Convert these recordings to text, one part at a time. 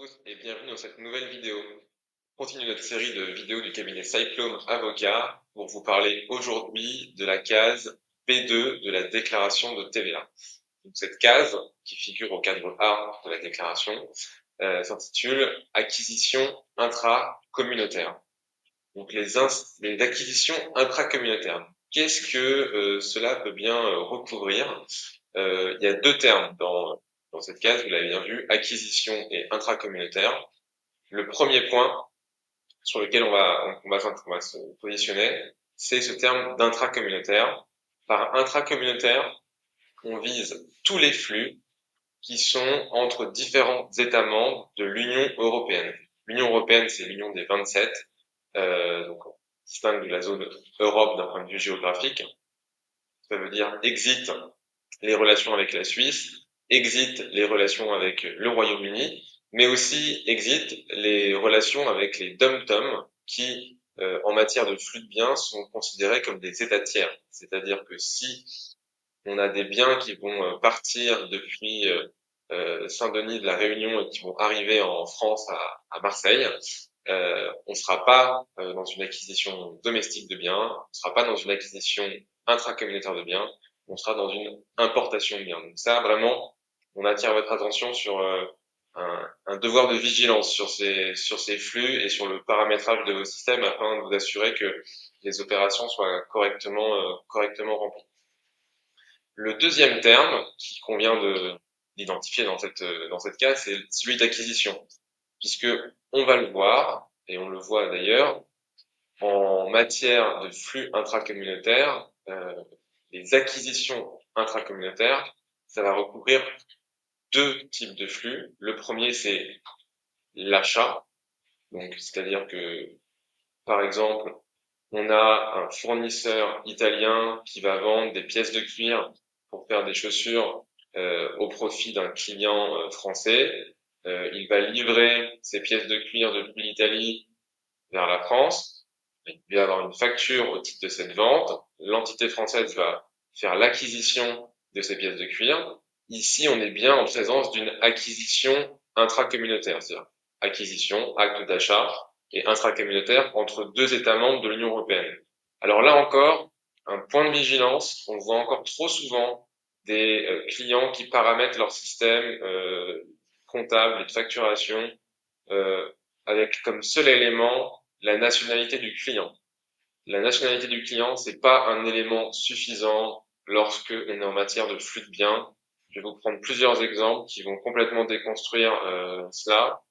tous et bienvenue dans cette nouvelle vidéo. On continue notre série de vidéos du cabinet Cyclone Avocat pour vous parler aujourd'hui de la case P2 de la déclaration de TVA. Donc, cette case, qui figure au cadre A de la déclaration, s'intitule Acquisition intracommunautaire. Donc les acquisitions intracommunautaires. Qu'est-ce que cela peut bien recouvrir? Il y a deux termes dans cette case, vous l'avez bien vu, acquisition et intracommunautaire. Le premier point sur lequel on va se positionner, c'est ce terme d'intracommunautaire. Par intracommunautaire, on vise tous les flux qui sont entre différents États membres de l'Union européenne. L'Union européenne, c'est l'union des 27, donc on distingue de la zone Europe d'un point de vue géographique. Ça veut dire exit les relations avec la Suisse, exit les relations avec le Royaume-Uni, mais aussi exit les relations avec les dom-tom qui, en matière de flux de biens, sont considérés comme des États tiers. C'est-à-dire que si on a des biens qui vont partir depuis Saint-Denis de la Réunion et qui vont arriver en France à Marseille, on ne sera pas dans une acquisition domestique de biens, on ne sera pas dans une acquisition intracommunautaire de biens, on sera dans une importation de biens. Donc ça, vraiment, on attire votre attention sur un devoir de vigilance sur ces flux et sur le paramétrage de vos systèmes afin de vous assurer que les opérations soient correctement remplies. Le deuxième terme qui convient d'identifier dans cette case, c'est celui d'acquisition, puisque on va le voir, et on le voit d'ailleurs, en matière de flux intracommunautaires, les acquisitions intracommunautaires, ça va recouvrir deux types de flux. Le premier, c'est l'achat, donc c'est-à-dire que, par exemple, on a un fournisseur italien qui va vendre des pièces de cuir pour faire des chaussures au profit d'un client français. Il va livrer ces pièces de cuir depuis l'Italie vers la France. Il va y avoir une facture au titre de cette vente. L'entité française va faire l'acquisition de ces pièces de cuir. Ici, on est bien en présence d'une acquisition intracommunautaire, c'est-à-dire acquisition, acte d'achat, et intracommunautaire entre deux États membres de l'Union européenne. Alors là encore, un point de vigilance, on voit encore trop souvent des clients qui paramètrent leur système comptable et de facturation avec comme seul élément la nationalité du client. La nationalité du client, c'est pas un élément suffisant lorsque on est en matière de flux de biens. Je vais vous prendre plusieurs exemples qui vont complètement déconstruire cela.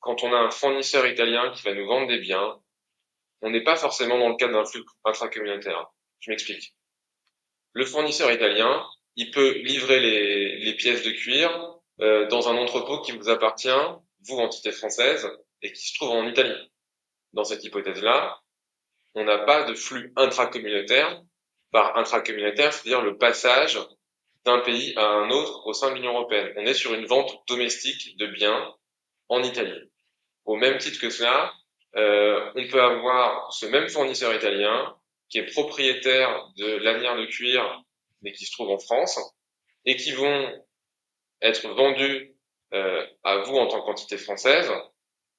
Quand on a un fournisseur italien qui va nous vendre des biens, on n'est pas forcément dans le cadre d'un flux intracommunautaire. Je m'explique. Le fournisseur italien, il peut livrer les pièces de cuir dans un entrepôt qui vous appartient, vous, entité française, et qui se trouve en Italie. Dans cette hypothèse-là, on n'a pas de flux intracommunautaire. Par intracommunautaire, c'est-à-dire le passage d'un pays à un autre au sein de l'Union européenne. On est sur une vente domestique de biens en Italie. Au même titre que cela, on peut avoir ce même fournisseur italien qui est propriétaire de lanières de cuir, mais qui se trouve en France, et qui vont être vendus à vous en tant qu'entité française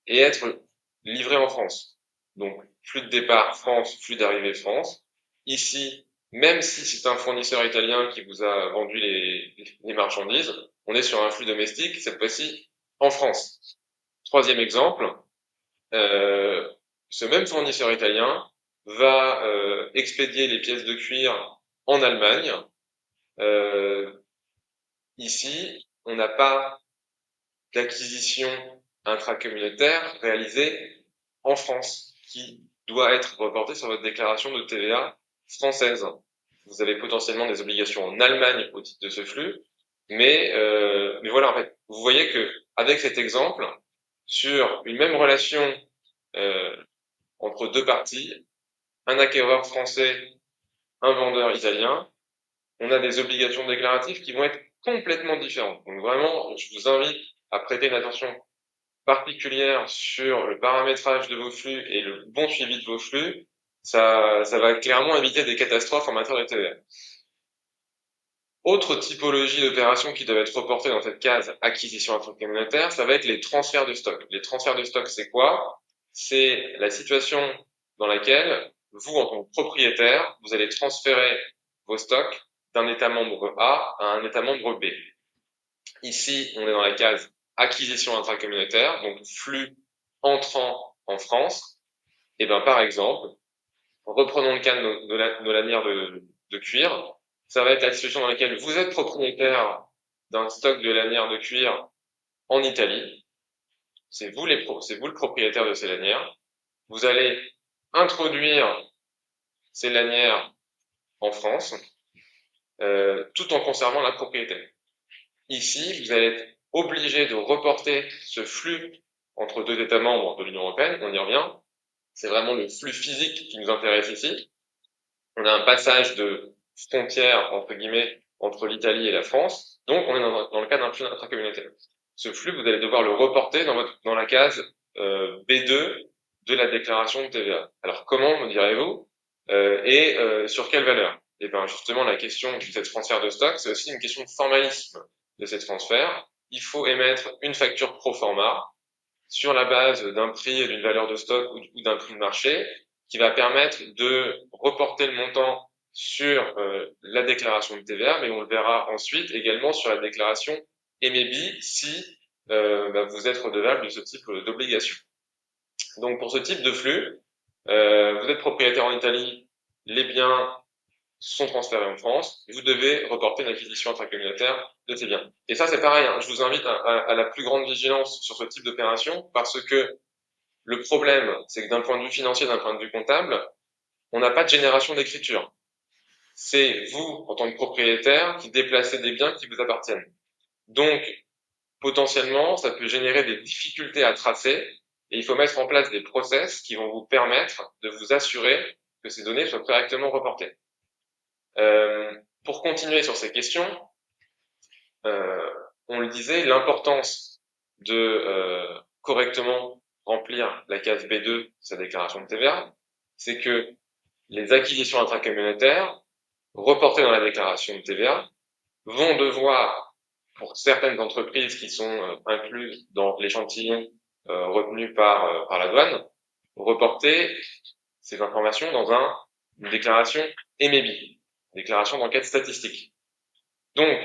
et être livrés en France. Donc, flux de départ France, flux d'arrivée France. Ici, même si c'est un fournisseur italien qui vous a vendu les marchandises, on est sur un flux domestique, cette fois-ci en France. Troisième exemple, ce même fournisseur italien va expédier les pièces de cuir en Allemagne. Ici, on n'a pas d'acquisition intracommunautaire réalisée en France, qui doit être reportée sur votre déclaration de TVA française. Vous avez potentiellement des obligations en Allemagne au titre de ce flux, mais voilà, en fait, vous voyez que avec cet exemple, sur une même relation entre deux parties, un acquéreur français, un vendeur italien, on a des obligations déclaratives qui vont être complètement différentes. Donc vraiment, je vous invite à prêter une attention particulière sur le paramétrage de vos flux et le bon suivi de vos flux. Ça va clairement éviter des catastrophes en matière de TVA. Autre typologie d'opérations qui doivent être reportées dans cette case acquisition intracommunautaire, ça va être les transferts de stock. Les transferts de stock, c'est quoi? C'est la situation dans laquelle vous, en tant que propriétaire, vous allez transférer vos stocks d'un État membre A à un État membre B. Ici, on est dans la case acquisition intracommunautaire, donc flux entrant en France. Et ben, par exemple, reprenons le cas de nos lanières de cuir. Ça va être la situation dans laquelle vous êtes propriétaire d'un stock de lanières de cuir en Italie. C'est vous le propriétaire de ces lanières. Vous allez introduire ces lanières en France, tout en conservant la propriété. Ici, vous allez être obligé de reporter ce flux entre deux États membres de l'Union européenne. On y revient. C'est vraiment le flux physique qui nous intéresse ici. On a un passage de frontière, entre guillemets, entre l'Italie et la France. Donc, on est dans le cas d'un flux intracommunautaire. Ce flux, vous allez devoir le reporter dans la case B2 de la déclaration de TVA. Alors, comment, me direz-vous, sur quelle valeur? Et bien, justement, la question de ces transferts de stock, c'est aussi une question de formalisme de ces transferts. Il faut émettre une facture pro forma sur la base d'un prix et d'une valeur de stock ou d'un prix de marché qui va permettre de reporter le montant sur la déclaration de TVA, mais on le verra ensuite également sur la déclaration MEBI si vous êtes redevable de ce type d'obligation. Donc pour ce type de flux, vous êtes propriétaire en Italie, les biens sont transférés en France, vous devez reporter une acquisition intracommunautaire de ces biens. Et ça, c'est pareil, hein, je vous invite à la plus grande vigilance sur ce type d'opération parce que le problème, c'est que d'un point de vue financier, d'un point de vue comptable, on n'a pas de génération d'écriture. C'est vous, en tant que propriétaire, qui déplacez des biens qui vous appartiennent. Donc, potentiellement, ça peut générer des difficultés à tracer et il faut mettre en place des process qui vont vous permettre de vous assurer que ces données soient correctement reportées. Pour continuer sur ces questions, on le disait, l'importance de correctement remplir la case B2 de sa déclaration de TVA, c'est que les acquisitions intracommunautaires reportées dans la déclaration de TVA vont devoir, pour certaines entreprises qui sont incluses dans l'échantillon retenu par la douane, reporter ces informations dans une déclaration MEBI, déclaration d'enquête statistique. Donc,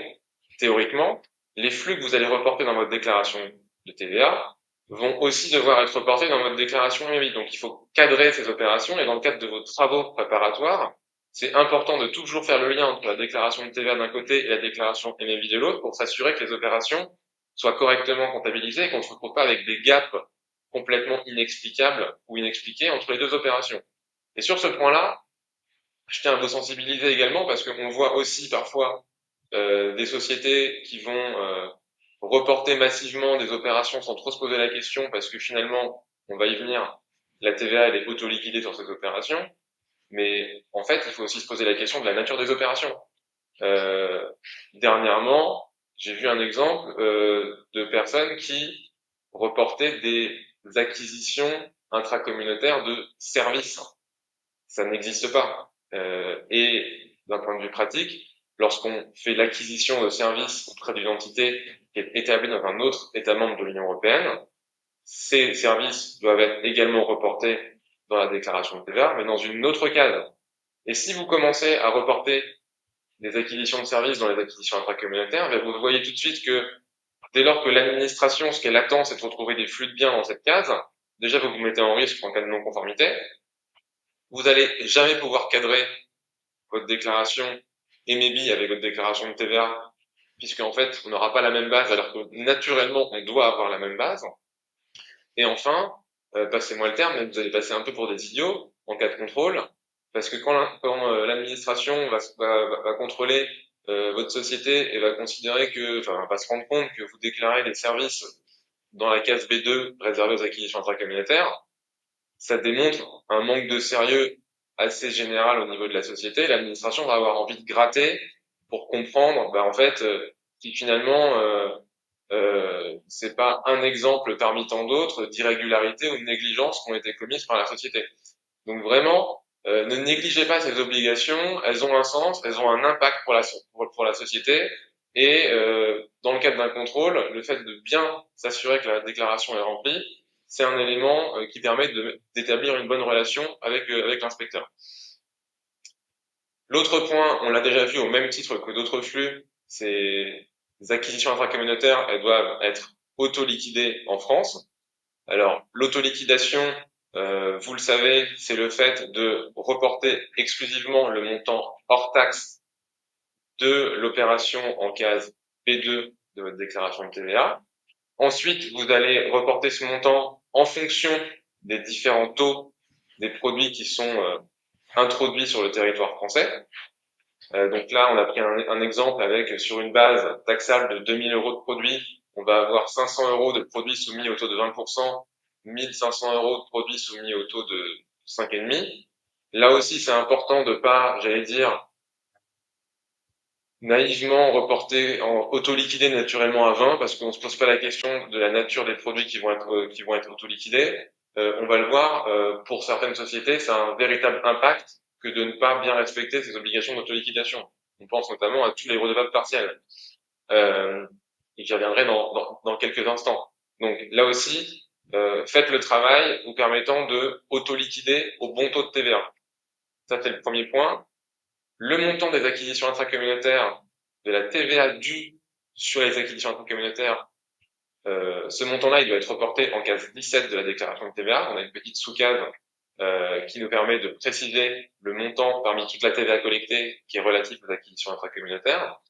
théoriquement, les flux que vous allez reporter dans votre déclaration de TVA vont aussi devoir être reportés dans votre déclaration MEBI. Donc, il faut cadrer ces opérations et dans le cadre de vos travaux préparatoires, c'est important de toujours faire le lien entre la déclaration de TVA d'un côté et la déclaration MEBI de l'autre pour s'assurer que les opérations soient correctement comptabilisées et qu'on ne se retrouve pas avec des gaps complètement inexplicables ou inexpliqués entre les deux opérations. Et sur ce point-là, je tiens à vous sensibiliser également parce qu'on voit aussi parfois des sociétés qui vont reporter massivement des opérations sans trop se poser la question parce que finalement, on va y venir, la TVA elle est auto-liquidée sur ces opérations, mais en fait, il faut aussi se poser la question de la nature des opérations. Dernièrement, j'ai vu un exemple de personnes qui reportaient des acquisitions intracommunautaires de services. Ça n'existe pas. Et d'un point de vue pratique, lorsqu'on fait l'acquisition de services auprès d'une entité qui est établie dans un autre État membre de l'Union européenne, ces services doivent être également reportés dans la déclaration de TVA, mais dans une autre case. Et si vous commencez à reporter des acquisitions de services dans les acquisitions intracommunautaires, vous voyez tout de suite que dès lors que l'administration, ce qu'elle attend, c'est de retrouver des flux de biens dans cette case, déjà vous vous mettez en risque en cas de non-conformité, vous allez jamais pouvoir cadrer votre déclaration MEBI avec votre déclaration de TVA, puisque en fait, on n'aura pas la même base, alors que naturellement, on doit avoir la même base. Et enfin, passez-moi le terme, mais vous allez passer un peu pour des idiots en cas de contrôle, parce que quand l'administration va contrôler votre société et va considérer va se rendre compte que vous déclarez des services dans la case B2 réservée aux acquisitions intracommunautaires, ça démontre un manque de sérieux assez général au niveau de la société. L'administration va avoir envie de gratter pour comprendre, en fait, si finalement c'est pas un exemple parmi tant d'autres d'irrégularité ou de négligence qui ont été commises par la société. Donc vraiment, Ne négligez pas ces obligations, elles ont un sens, elles ont un impact pour la société, et dans le cadre d'un contrôle, le fait de bien s'assurer que la déclaration est remplie, c'est un élément qui permet d'établir une bonne relation avec l'inspecteur. L'autre point, on l'a déjà vu au même titre que d'autres flux, c'est les acquisitions intracommunautaires, elles doivent être auto-liquidées en France. Alors, l'autoliquidation, vous le savez, c'est le fait de reporter exclusivement le montant hors taxe de l'opération en case P2 de votre déclaration de TVA. Ensuite, vous allez reporter ce montant en fonction des différents taux des produits qui sont introduits sur le territoire français. Donc là, on a pris un exemple avec, sur une base taxable de 2000 euros de produits, on va avoir 500 euros de produits soumis au taux de 20%, 1500 euros de produits soumis au taux de 5,5. Là aussi, c'est important de pas, j'allais dire, naïvement reporter, auto-liquider naturellement à 20, parce qu'on se pose pas la question de la nature des produits qui vont être auto-liquidés. On va le voir, pour certaines sociétés, ça a un véritable impact que de ne pas bien respecter ces obligations d'autoliquidation. On pense notamment à tous les redevables partiels, et j'y reviendrai dans quelques instants. Donc là aussi, faites le travail vous permettant de auto-liquider au bon taux de TVA. Ça, c'est le premier point. Le montant des acquisitions intracommunautaires, de la TVA due sur les acquisitions intracommunautaires, ce montant-là, il doit être reporté en case 17 de la déclaration de TVA. On a une petite sous-case qui nous permet de préciser le montant parmi toute la TVA collectée qui est relatif aux acquisitions intracommunautaires.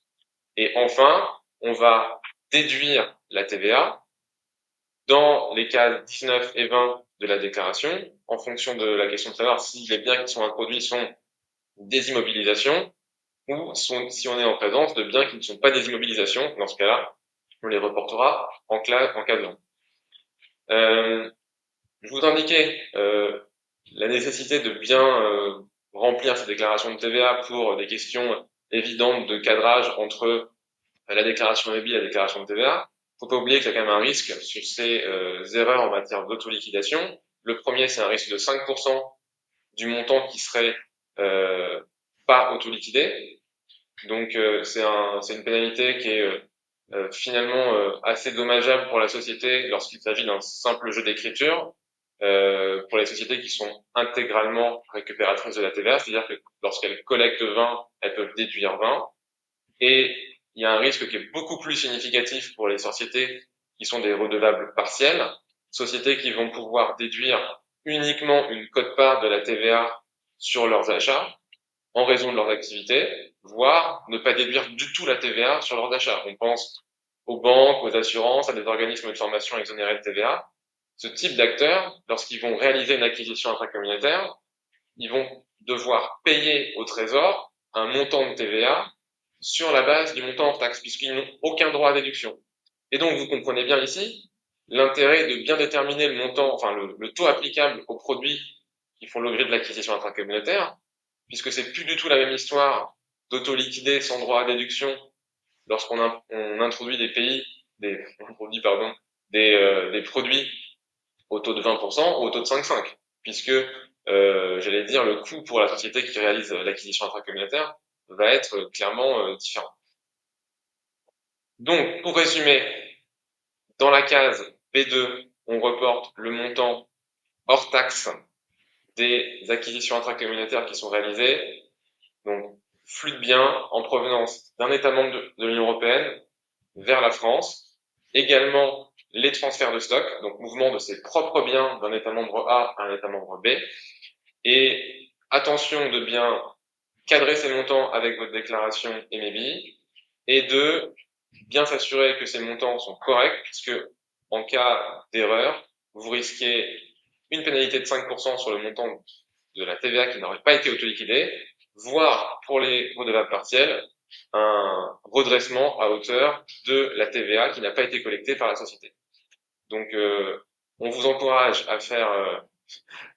Et enfin, on va déduire la TVA dans les cases 19 et 20 de la déclaration, en fonction de la question de savoir si les biens qui sont introduits sont des immobilisations ou si on est en présence de biens qui ne sont pas des immobilisations. Dans ce cas-là, on les reportera en cas de 1. Je vous indiquais la nécessité de bien remplir ces déclarations de TVA pour des questions évidentes de cadrage entre la déclaration EBI et la déclaration de TVA. Faut pas oublier qu'il y a quand même un risque sur ces erreurs en matière d'autoliquidation. Le premier, c'est un risque de 5% du montant qui serait pas autoliquidé. Donc c'est une pénalité qui est finalement assez dommageable pour la société lorsqu'il s'agit d'un simple jeu d'écriture. Pour les sociétés qui sont intégralement récupératrices de la TVA, c'est-à-dire que lorsqu'elles collectent 20, elles peuvent déduire 20. Et il y a un risque qui est beaucoup plus significatif pour les sociétés qui sont des redevables partiels, sociétés qui vont pouvoir déduire uniquement une quote-part de la TVA sur leurs achats en raison de leurs activités, voire ne pas déduire du tout la TVA sur leurs achats. On pense aux banques, aux assurances, à des organismes de formation exonérés de TVA. Ce type d'acteurs, lorsqu'ils vont réaliser une acquisition intracommunautaire, ils vont devoir payer au Trésor un montant de TVA sur la base du montant hors taxe, puisqu'ils n'ont aucun droit à déduction. Et donc, vous comprenez bien ici l'intérêt de bien déterminer le montant, enfin le taux applicable aux produits qui font l'objet de l'acquisition intracommunautaire, puisque c'est plus du tout la même histoire d'auto-liquider sans droit à déduction lorsqu'on introduit des produits au taux de 20% ou au taux de 5,5, puisque j'allais dire le coût pour la société qui réalise l'acquisition intracommunautaire va être clairement différent. Donc, pour résumer, dans la case P2, on reporte le montant hors taxe des acquisitions intracommunautaires qui sont réalisées, donc flux de biens en provenance d'un État membre de l'Union européenne vers la France, également les transferts de stock, donc mouvement de ses propres biens d'un État membre A à un État membre B, et attention de bien cadrer ces montants avec votre déclaration MEBI, et de bien s'assurer que ces montants sont corrects, puisque en cas d'erreur, vous risquez une pénalité de 5% sur le montant de la TVA qui n'aurait pas été auto-liquidée, voire pour les redevables partiels, un redressement à hauteur de la TVA qui n'a pas été collectée par la société. Donc, on vous encourage à faire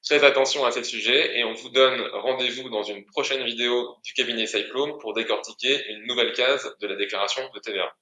très attention à ce sujet et on vous donne rendez-vous dans une prochaine vidéo du cabinet Cyclone pour décortiquer une nouvelle case de la déclaration de TVA.